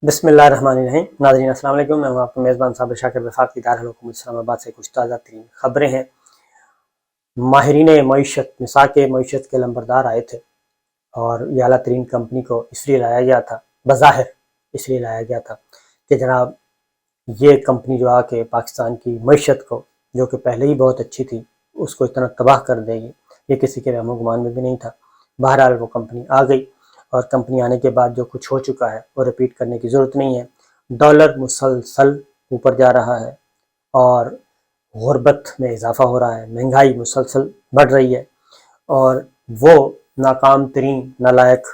بسم اللہ الرحمن الرحیم۔ ناظرین السلام علیکم، میں ہوں آپ کا میزبان صابر شاکر وفاقی دارالحکومت اسلام آباد سے کچھ تازہ ترین خبریں ہیں۔ ماہرین معیشت مساق معیشت کے لمبردار آئے تھے اور یہ اعلیٰ ترین کمپنی کو اس لیے لایا گیا تھا، بظاہر اس لیے لایا گیا تھا کہ جناب یہ کمپنی جو آ کے پاکستان کی معیشت کو، جو کہ پہلے ہی بہت اچھی تھی، اس کو اتنا تباہ کر دے گی، یہ کسی کے وہم و گمان میں بھی نہیں تھا۔ بہرحال وہ کمپنی آ گئی اور کمپنی آنے کے بعد جو کچھ ہو چکا ہے وہ رپیٹ کرنے کی ضرورت نہیں ہے۔ ڈالر مسلسل اوپر جا رہا ہے اور غربت میں اضافہ ہو رہا ہے، مہنگائی مسلسل بڑھ رہی ہے، اور وہ ناکام ترین نالائق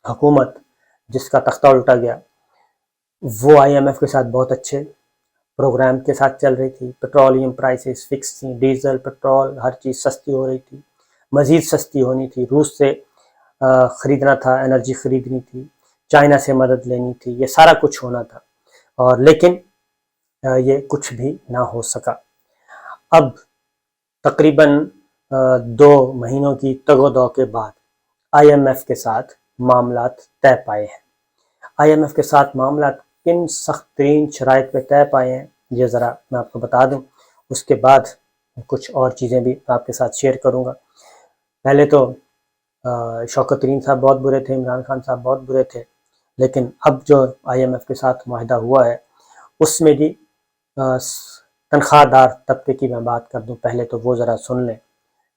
حکومت جس کا تختہ الٹا گیا، وہ آئی ایم ایف کے ساتھ بہت اچھے پروگرام کے ساتھ چل رہی تھی۔ پیٹرولیم پرائسز فکس تھیں، ڈیزل پیٹرول ہر چیز سستی ہو رہی تھی، مزید سستی ہونی تھی، روس سے خریدنا تھا، انرجی خریدنی تھی، چائنا سے مدد لینی تھی، یہ سارا کچھ ہونا تھا، اور لیکن یہ کچھ بھی نہ ہو سکا۔ اب تقریباً 2 مہینوں کی تگ و دو کے بعد آئی ایم ایف کے ساتھ معاملات طے پائے ہیں۔ آئی ایم ایف کے ساتھ معاملات کن سخت ترین شرائط پہ طے پائے ہیں، یہ ذرا میں آپ کو بتا دوں، اس کے بعد کچھ اور چیزیں بھی آپ کے ساتھ شیئر کروں گا۔ پہلے تو شوکت ترین صاحب بہت برے تھے، عمران خان صاحب بہت برے تھے، لیکن اب جو آئی ایم ایف کے ساتھ معاہدہ ہوا ہے اس میں بھی تنخواہ دار طبقے کی میں بات کر دوں، پہلے تو وہ ذرا سن لیں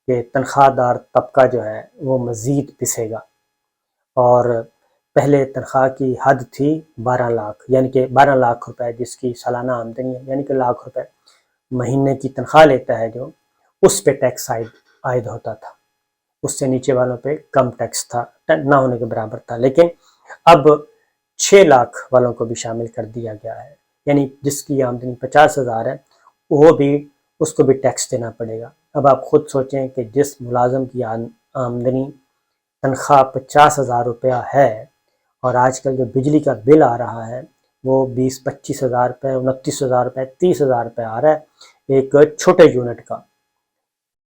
کہ تنخواہ دار طبقہ جو ہے وہ مزید پسے گا، اور پہلے تنخواہ کی حد تھی 12 لاکھ، یعنی کہ 12 لاکھ روپے جس کی سالانہ آمدنی ہے، یعنی کہ لاکھ روپے مہینے کی تنخواہ لیتا ہے جو، اس پہ ٹیکس عائد ہوتا تھا، اس سے نیچے والوں پہ کم ٹیکس تھا، نہ ہونے کے برابر تھا۔ لیکن اب 6 لاکھ والوں کو بھی شامل کر دیا گیا ہے، یعنی جس کی آمدنی 50,000 ہے وہ بھی، اس کو بھی ٹیکس دینا پڑے گا۔ اب آپ خود سوچیں کہ جس ملازم کی آمدنی تنخواہ 50,000 روپیہ ہے، اور آج کل جو بجلی کا بل آ رہا ہے وہ 20-25,000 روپے، 29,000 روپے، 30,000 روپے آ رہا ہے ایک چھوٹے یونٹ کا،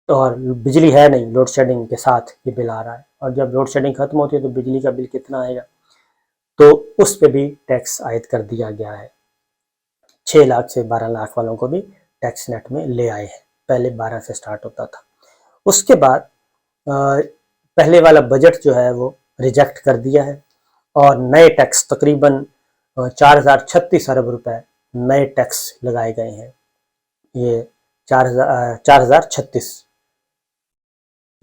اور بجلی ہے نہیں، لوڈ شیڈنگ کے ساتھ یہ بل آ رہا ہے، اور جب لوڈ شیڈنگ ختم ہوتی ہے تو بجلی کا بل کتنا آئے گا، تو اس پہ بھی ٹیکس عائد کر دیا گیا ہے۔ 6 لاکھ سے 12 لاکھ والوں کو بھی ٹیکس نیٹ میں لے آئے ہیں، پہلے 12 سے سٹارٹ ہوتا تھا۔ اس کے بعد پہلے والا بجٹ جو ہے وہ ریجیکٹ کر دیا ہے، اور نئے ٹیکس تقریباً 4,036 ارب روپے نئے ٹیکس لگائے گئے ہیں۔ یہ 4,036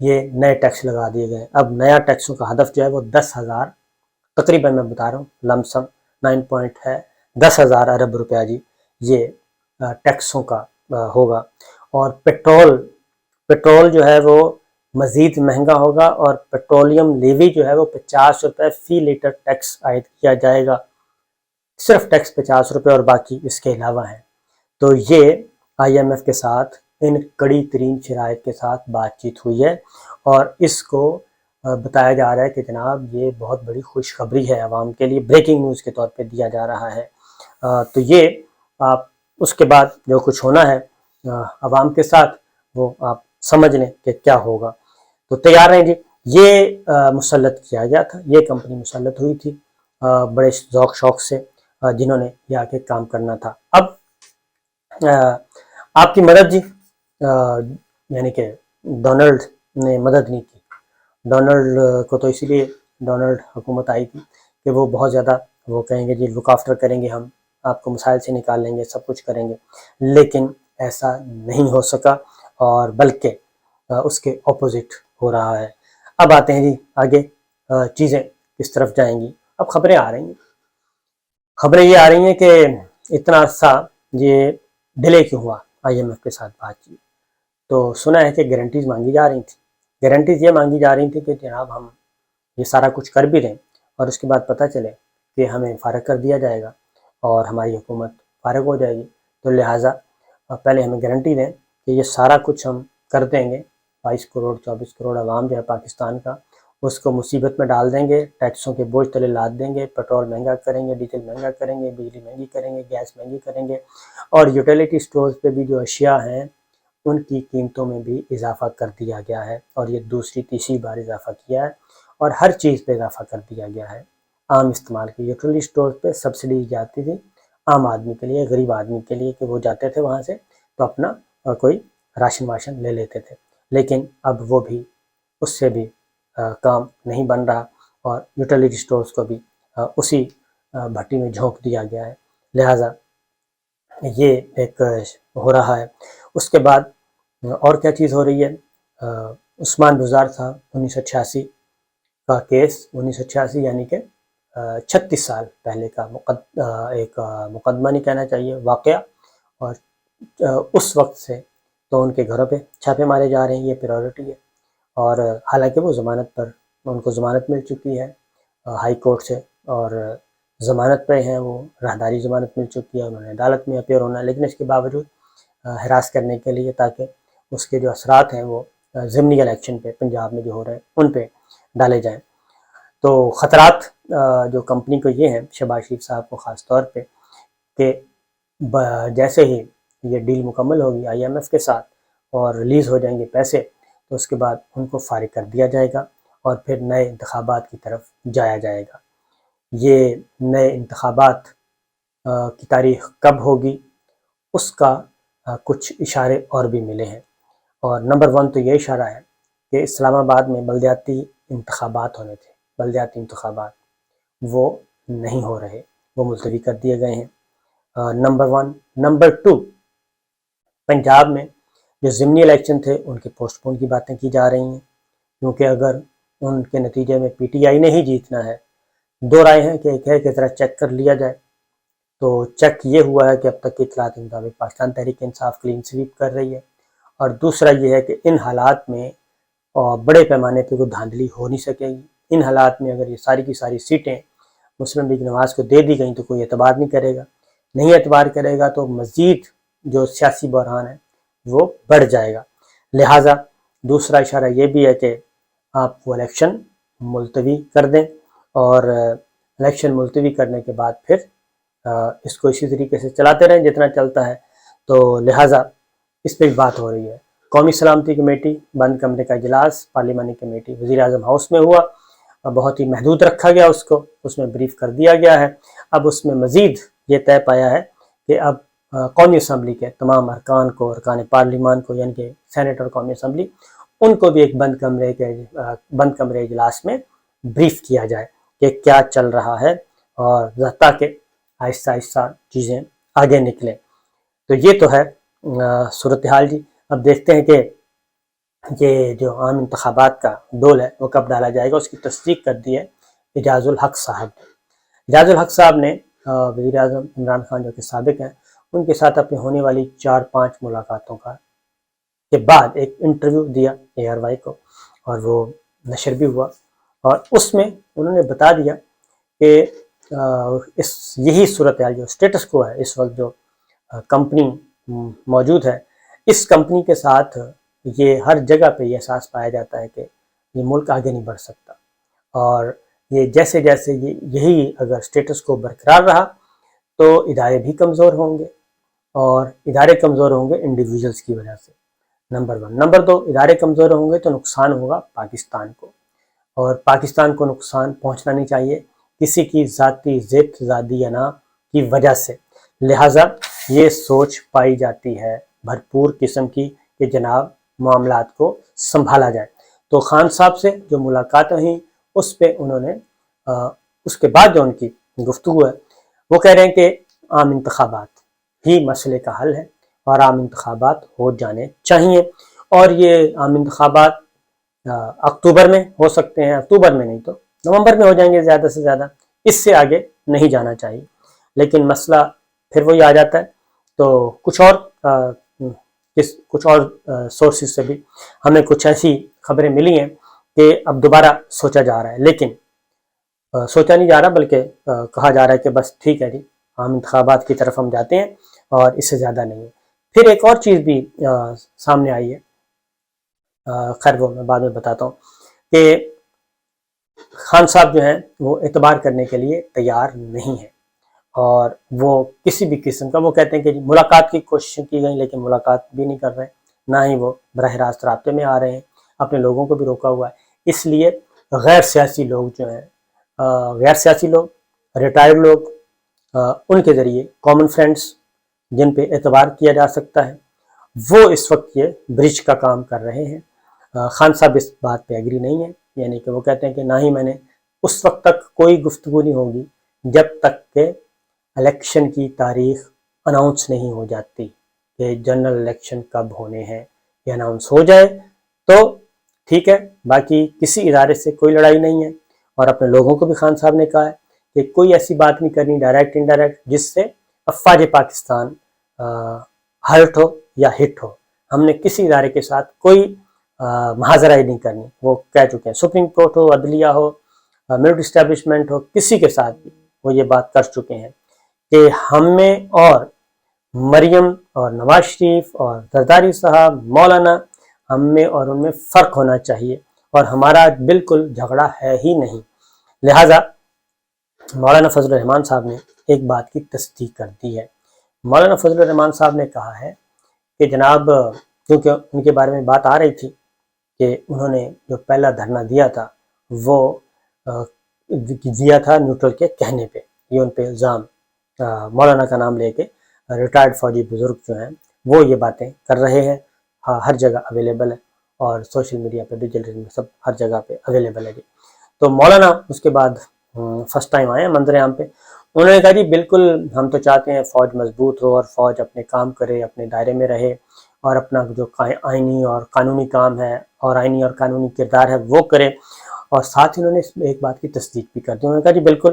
یہ نئے ٹیکس لگا دیے گئے۔ اب نیا ٹیکسوں کا ہدف جو ہے وہ 10,000، تقریباً میں بتا رہا ہوں، لم سم 9 پوائنٹ ہے، 10,000 ارب روپیہ جی، یہ ٹیکسوں کا ہوگا۔ اور پیٹرول جو ہے وہ مزید مہنگا ہوگا، اور پیٹرولیم لیوی جو ہے وہ 50 روپے فی لیٹر ٹیکس عائد کیا جائے گا، صرف ٹیکس 50 روپے اور باقی اس کے علاوہ ہیں۔ تو یہ آئی ایم ایف کے ساتھ ان کڑی ترین شرائط کے ساتھ بات چیت ہوئی ہے، اور اس کو بتایا جا رہا ہے کہ جناب یہ بہت بڑی خوشخبری ہے عوام کے لیے، بریکنگ نیوز کے طور پہ دیا جا رہا ہے۔ تو یہ آپ اس کے بعد جو کچھ ہونا ہے عوام کے ساتھ وہ آپ سمجھ لیں کہ کیا ہوگا۔ تو تیار ہیں جی، یہ مسلط کیا گیا تھا، یہ کمپنی مسلط ہوئی تھی بڑے ذوق شوق سے، جنہوں نے یہ آ کے کام کرنا تھا۔ اب آپ کی مدد جی، یعنی کہ ڈونلڈ نے مدد نہیں کی۔ ڈونلڈ کو تو اسی لیے ڈونلڈ حکومت آئی تھی کہ وہ بہت زیادہ وہ کہیں گے جی لک آفٹر کریں گے، ہم آپ کو مسائل سے نکال لیں گے، سب کچھ کریں گے، لیکن ایسا نہیں ہو سکا، اور بلکہ اس کے اپوزٹ ہو رہا ہے۔ اب آتے ہیں جی آگے چیزیں کس طرف جائیں گی۔ اب خبریں آ رہی ہیں، خبریں یہ آ رہی ہیں کہ اتنا عرصہ یہ ڈیلے کیوں ہوا آئی ایم ایف کے ساتھ بات چیت۔ تو سنا ہے کہ گارنٹیز مانگی جا رہی تھیں، گارنٹیز یہ مانگی جا رہی تھیں کہ جناب ہم یہ سارا کچھ کر بھی دیں، اور اس کے بعد پتہ چلے کہ ہمیں فارغ کر دیا جائے گا اور ہماری حکومت فارغ ہو جائے گی، تو لہٰذا پہلے ہمیں گارنٹی دیں کہ یہ سارا کچھ ہم کر دیں گے۔ 22 کروڑ 24 کروڑ عوام جو ہے پاکستان کا، اس کو مصیبت میں ڈال دیں گے، ٹیکسوں کے بوجھ تلے لاد دیں گے، پیٹرول مہنگا کریں گے، ڈیزل مہنگا کریں گے، بجلی مہنگی کریں گے، گیس مہنگی کریں گے، اور یوٹیلیٹی سٹورز پہ بھی جو اشیاء ہیں ان کی قیمتوں میں بھی اضافہ کر دیا گیا ہے، اور یہ دوسری تیسری بار اضافہ کیا ہے، اور ہر چیز پہ اضافہ کر دیا گیا ہے۔ عام استعمال کی. یوٹیلٹی اسٹور پہ سبسڈی جاتی تھی عام آدمی کے لیے, غریب آدمی کے لیے, کہ وہ جاتے تھے وہاں سے تو اپنا کوئی راشن واشن لے لیتے تھے. لیکن اب وہ بھی اس سے بھی کام نہیں بن رہا اور یوٹیلٹی اسٹورز کو بھی اسی بھٹی میں جھونک دیا گیا ہے. لہٰذا یہ ایک ہو رہا ہے. اس کے بعد اور کیا چیز ہو رہی ہے؟ عثمان بزار تھا 1986 کا کیس, 1986 یعنی کہ 36 سال پہلے کا ایک مقدمہ نہیں کہنا چاہیے, واقعہ. اور اس وقت سے تو ان کے گھروں پہ چھاپے مارے جا رہے ہیں, یہ پریورٹی ہے. اور حالانکہ وہ ضمانت پر, ان کو ضمانت مل چکی ہے ہائی کورٹ سے اور ضمانت پہ ہیں, وہ راہداری ضمانت مل چکی ہے, انہوں نے عدالت میں اپیئر ہونا ہے, لیکن اس کے باوجود ہراس کرنے کے لیے تاکہ اس کے جو اثرات ہیں وہ ضمنی الیکشن پہ پنجاب میں جو ہو رہے ہیں ان پہ ڈالے جائیں. تو خطرات جو کمپنی کو یہ ہیں, شہباز شریف صاحب کو خاص طور پہ, کہ جیسے ہی یہ ڈیل مکمل ہوگی IMF کے ساتھ اور ریلیز ہو جائیں گے پیسے, تو اس کے بعد ان کو فارغ کر دیا جائے گا اور پھر نئے انتخابات کی طرف جایا جائے گا. یہ نئے انتخابات کی تاریخ کب ہوگی اس کا کچھ اشارے اور بھی ملے ہیں. اور نمبر 1 تو یہ اشارہ ہے کہ اسلام آباد میں بلدیاتی انتخابات ہونے تھے, بلدیاتی انتخابات وہ نہیں ہو رہے, وہ ملتوی کر دیے گئے ہیں. نمبر 1. نمبر 2, پنجاب میں جو ضمنی الیکشن تھے ان کے پوسٹ پون کی باتیں کی جا رہی ہیں, کیونکہ اگر ان کے نتیجے میں PTI نے ہی جیتنا ہے. دو رائے ہیں, کہ ایک ہے کہ ذرا چیک کر لیا جائے, تو چیک یہ ہوا ہے کہ اب تک کی اطلاعات کے مطابق پاکستان تحریک انصاف کلین سویپ کر رہی ہے. اور دوسرا یہ ہے کہ ان حالات میں بڑے پیمانے پہ کوئی دھاندلی ہو نہیں سکے گی. ان حالات میں اگر یہ ساری کی ساری سیٹیں مسلم لیگ نواز کو دے دی گئیں تو کوئی اعتبار نہیں کرے گا, نہیں اعتبار کرے گا تو مزید جو سیاسی بحران ہے وہ بڑھ جائے گا. لہٰذا دوسرا اشارہ یہ بھی ہے کہ آپ وہ الیکشن ملتوی کر دیں, اور الیکشن ملتوی کرنے کے بعد پھر اس کو اسی طریقے سے چلاتے رہیں جتنا چلتا ہے. تو لہٰذا اس پہ بات ہو رہی ہے. قومی سلامتی کمیٹی بند کمرے کا اجلاس پارلیمانی کمیٹی وزیر اعظم ہاؤس میں ہوا, بہت ہی محدود رکھا گیا اس کو, اس میں بریف کر دیا گیا ہے. اب اس میں مزید یہ طے پایا ہے کہ اب قومی اسمبلی کے تمام ارکان کو, ارکان پارلیمان کو, یعنی کہ سینٹ اور قومی اسمبلی, ان کو بھی ایک بند کمرے اجلاس میں بریف کیا جائے کہ کیا چل رہا ہے, اور تاکہ آہستہ آہستہ چیزیں آگے نکلیں. تو یہ تو ہے صورتحال جی. اب دیکھتے ہیں کہ یہ جو عام انتخابات کا ڈول ہے وہ کب ڈالا جائے گا. اس کی تصدیق کر دی ہے اعجاز الحق صاحب. اعجاز الحق صاحب نے وزیر اعظم عمران خان جو کہ سابق ہیں, ان کے ساتھ اپنی ہونے والی 4-5 ملاقاتوں کے بعد ایک انٹرویو دیا ARY کو, اور وہ نشر بھی ہوا, اور اس میں انہوں نے بتا دیا کہ یہی صورتحال جو اسٹیٹس کو ہے اس وقت, جو کمپنی موجود ہے, اس کمپنی کے ساتھ یہ ہر جگہ پہ یہ احساس پایا جاتا ہے کہ یہ ملک آگے نہیں بڑھ سکتا, اور یہ جیسے جیسے یہی اگر اسٹیٹس کو برقرار رہا تو ادارے بھی کمزور ہوں گے, اور ادارے کمزور ہوں گے انڈیویجولز کی وجہ سے. نمبر 1. نمبر 2, ادارے کمزور ہوں گے تو نقصان ہوگا پاکستان کو, اور پاکستان کو نقصان پہنچنا نہیں چاہیے کسی کی ذاتی ضد زادی انا کی وجہ سے. لہٰذا یہ سوچ پائی جاتی ہے بھرپور قسم کی کہ جناب معاملات کو سنبھالا جائے. تو خان صاحب سے جو ملاقاتیں ہوئیں اس پہ انہوں نے اس کے بعد جو ان کی گفتگو ہے وہ کہہ رہے ہیں کہ عام انتخابات ہی مسئلے کا حل ہے, اور عام انتخابات ہو جانے چاہیے. اور یہ عام انتخابات اکتوبر میں ہو سکتے ہیں, اکتوبر میں نہیں تو نومبر میں ہو جائیں گے زیادہ سے زیادہ, اس سے آگے نہیں جانا چاہیے. لیکن مسئلہ پھر وہی آ جاتا ہے. تو کچھ اور سورسز سے بھی ہمیں کچھ ایسی خبریں ملی ہیں کہ اب دوبارہ سوچا جا رہا ہے, لیکن سوچا نہیں جا رہا بلکہ کہا جا رہا ہے کہ بس ٹھیک ہے جی, عام انتخابات کی طرف ہم جاتے ہیں اور اس سے زیادہ نہیں ہے. پھر ایک اور چیز بھی سامنے آئی ہے, خیر وہ میں بعد میں بتاتا ہوں, کہ خان صاحب جو ہیں وہ اعتبار کرنے کے لیے تیار نہیں ہیں, اور وہ کسی بھی قسم کا, وہ کہتے ہیں کہ ملاقات کی کوششیں کی گئیں لیکن ملاقات بھی نہیں کر رہے, نہ ہی وہ براہ راست رابطے میں آ رہے ہیں, اپنے لوگوں کو بھی روکا ہوا ہے. اس لیے غیر سیاسی لوگ جو ہیں غیر سیاسی لوگ، ریٹائرڈ لوگ، ان کے ذریعے کامن فرینڈس جن پہ اعتبار کیا جا سکتا ہے، وہ اس وقت یہ برج کا کام کر رہے ہیں۔ خان صاحب اس بات پہ ایگری نہیں ہے، یعنی کہ وہ کہتے ہیں کہ نہ ہی میں نے اس وقت تک کوئی گفتگو نہیں ہوگی جب تک کہ الیکشن کی تاریخ اناؤنس نہیں ہو جاتی، کہ جنرل الیکشن کب ہونے ہیں یہ اناؤنس ہو جائے تو ٹھیک ہے، باقی کسی ادارے سے کوئی لڑائی نہیں ہے۔ اور اپنے لوگوں کو بھی خان صاحب نے کہا ہے کہ کوئی ایسی بات نہیں کرنی ڈائریکٹ انڈائریکٹ جس سے افواج پاکستان ہرٹ ہو یا ہٹ ہو۔ ہم نے کسی ادارے کے ساتھ کوئی محاذرہ ہی نہیں کرنی، وہ کہہ چکے ہیں، سپریم کورٹ ہو، عدلیہ ہو، ملٹری اسٹیبلشمنٹ ہو، کسی کے ساتھ بھی وہ یہ بات کر چکے ہیں کہ ہم میں اور مریم اور نواز شریف اور زرداری صاحب، مولانا، ہم میں اور ان میں فرق ہونا چاہیے، اور ہمارا بالکل جھگڑا ہے ہی نہیں۔ لہٰذا مولانا فضل الرحمان صاحب نے ایک بات کی تصدیق کر دی ہے۔ مولانا فضل الرحمان صاحب نے کہا ہے کہ جناب، کیونکہ ان کے بارے میں بات آ رہی تھی کہ انہوں نے جو پہلا دھرنا دیا تھا وہ دیا تھا نیوٹرل کے کہنے پہ، یہ ان پہ الزام، مولانا کا نام لے کے ریٹائرڈ فوجی بزرگ جو ہیں وہ یہ باتیں کر رہے ہیں۔ ہاں، ہر جگہ اویلیبل ہے، اور سوشل میڈیا پہ، ڈیجیٹل میں، سب ہر جگہ پہ اویلیبل ہے جی۔ تو مولانا اس کے بعد فرسٹ ٹائم آئے ہیں منظر عام پہ، انہوں نے کہا جی بالکل ہم تو چاہتے ہیں فوج مضبوط ہو اور فوج اپنے کام کرے، اپنے دائرے میں رہے، اور اپنا جو آئینی اور قانونی کام ہے اور آئینی اور قانونی کردار ہے وہ کرے۔ اور ساتھ ہی انہوں نے اس میں ایک بات کی تصدیق بھی کر دی، انہوں نے کہا جی بالکل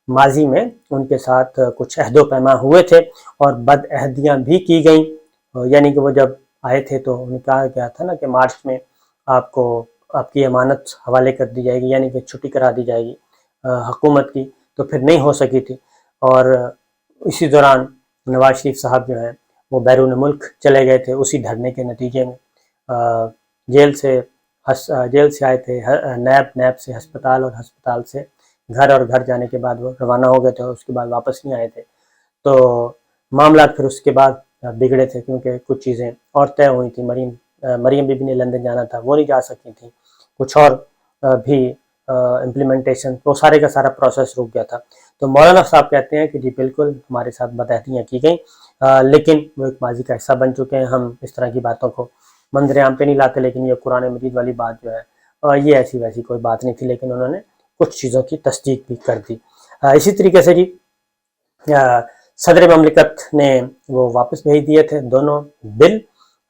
ماضی میں ان کے ساتھ کچھ عہد و پیما ہوئے تھے اور بد عہدیاں بھی کی گئیں، یعنی کہ وہ جب آئے تھے تو انہیں کہا گیا تھا نا کہ مارچ میں آپ کو آپ کی امانت حوالے کر دی جائے گی، یعنی کہ چھٹی کرا دی جائے گی حکومت کی، تو پھر نہیں ہو سکی تھی، اور اسی دوران نواز شریف صاحب جو ہیں وہ بیرون ملک چلے گئے تھے، اسی دھرنے کے نتیجے میں جیل سے آئے تھے، نیب سے ہسپتال، اور ہسپتال سے گھر، اور گھر جانے کے بعد وہ روانہ ہو گئے تھے، اور اس کے بعد واپس نہیں آئے تھے۔ تو معاملات پھر اس کے بعد بگڑے تھے، کیونکہ کچھ چیزیں اور طے ہوئی تھیں، مریم بی بی نے لندن جانا تھا، وہ نہیں جا سکی تھیں، کچھ اور بھی امپلیمنٹیشن، وہ سارے کا سارا پروسیس رک گیا تھا۔ تو مولانا صاحب کہتے ہیں کہ جی بالکل ہمارے ساتھ بدعہدیاں کی گئیں، لیکن وہ ایک ماضی کا حصہ بن چکے ہیں، ہم اس طرح کی باتوں کو منظر عام پہ نہیں لاتے، لیکن یہ قرآن مجید والی بات جو ہے یہ ایسی ویسی کوئی بات نہیں تھی، لیکن انہوں نے کچھ چیزوں کی تصدیق بھی کر دی۔ اسی طریقے سے جی صدر مملکت نے وہ واپس بھیج دیے تھے دونوں بل،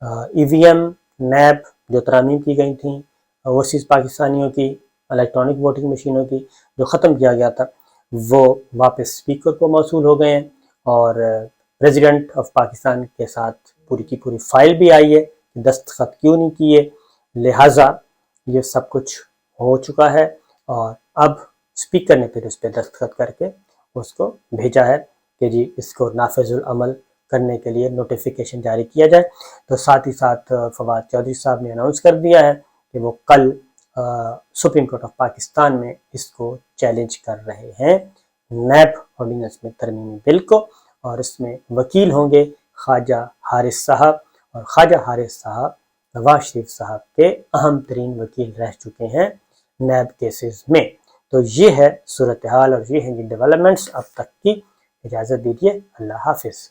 ای وی ایم، نیب جو ترامیم کی گئی تھیں اوورسیز پاکستانیوں کی، الیکٹرانک ووٹنگ مشینوں کی جو ختم کیا گیا تھا، وہ واپس اسپیکر کو موصول ہو گئے ہیں، اور پریزیڈنٹ آف پاکستان کے ساتھ پوری کی پوری فائل بھی آئی ہے کہ دستخط کیوں نہیں کیے۔ لہٰذا یہ سب کچھ ہو چکا ہے، اور اب اسپیکر نے پھر اس پہ دستخط کر کے اس کو بھیجا ہے کہ جی اس کو نافذ العمل کرنے کے لیے نوٹیفیکیشن جاری کیا جائے۔ تو ساتھ ہی ساتھ فواد چودھری صاحب نے اناؤنس کر دیا ہے کہ وہ کل سپریم کورٹ آف پاکستان میں اس کو چیلنج کر رہے ہیں، نیب آرڈیننس میں ترمیمی بل کو، اور اس میں وکیل ہوں گے خواجہ حارث صاحب، اور خواجہ حارث صاحب نواز شریف صاحب کے اہم ترین وکیل رہ چکے ہیں نیب کیسز میں۔ تو یہ ہے صورتحال اور یہ ہیں ڈیولپمنٹس اب تک کی۔ اجازت دیجیے، اللہ حافظ۔